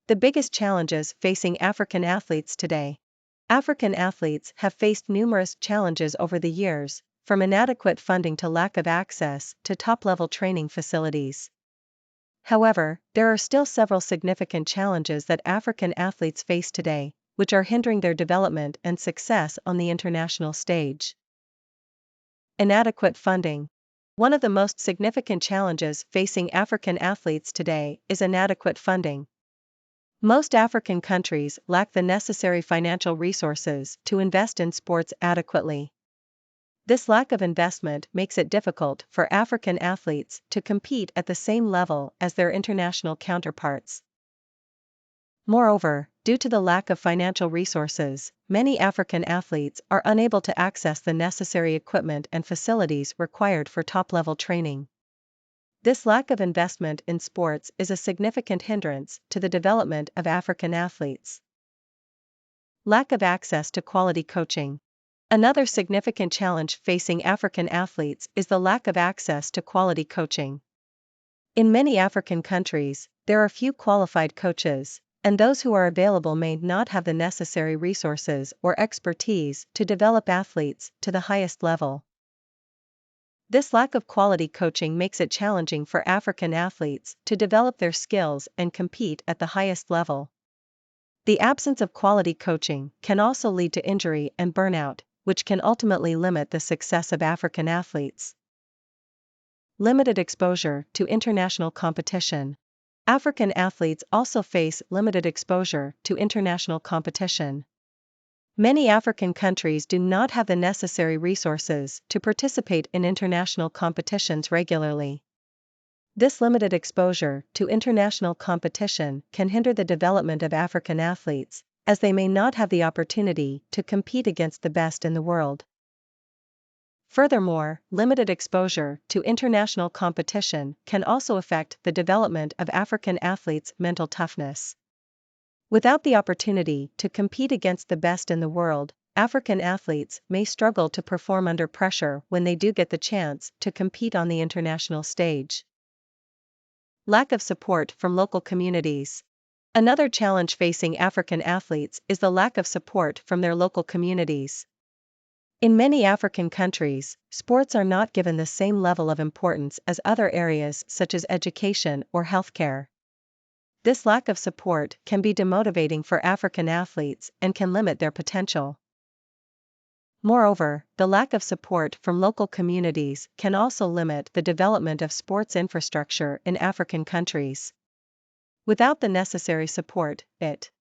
The biggest challenges facing African athletes today. African athletes have faced numerous challenges over the years, from inadequate funding to lack of access to top-level training facilities. However, there are still several significant challenges that African athletes face today, which are hindering their development and success on the international stage. Inadequate funding. One of the most significant challenges facing African athletes today is inadequate funding. Most African countries lack the necessary financial resources to invest in sports adequately. This lack of investment makes it difficult for African athletes to compete at the same level as their international counterparts. Moreover, due to the lack of financial resources, many African athletes are unable to access the necessary equipment and facilities required for top-level training. This lack of investment in sports is a significant hindrance to the development of African athletes. Lack of access to quality coaching. Another significant challenge facing African athletes is the lack of access to quality coaching. In many African countries, there are few qualified coaches, and those who are available may not have the necessary resources or expertise to develop athletes to the highest level. This lack of quality coaching makes it challenging for African athletes to develop their skills and compete at the highest level. The absence of quality coaching can also lead to injury and burnout, which can ultimately limit the success of African athletes. Limited exposure to international competition. African athletes also face limited exposure to international competition. Many African countries do not have the necessary resources to participate in international competitions regularly. This limited exposure to international competition can hinder the development of African athletes, as they may not have the opportunity to compete against the best in the world. Furthermore, limited exposure to international competition can also affect the development of African athletes' mental toughness. Without the opportunity to compete against the best in the world, African athletes may struggle to perform under pressure when they do get the chance to compete on the international stage. Lack of support from local communities. Another challenge facing African athletes is the lack of support from their local communities. In many African countries, sports are not given the same level of importance as other areas such as education or healthcare. This lack of support can be demotivating for African athletes and can limit their potential. Moreover, the lack of support from local communities can also limit the development of sports infrastructure in African countries. Without the necessary support, it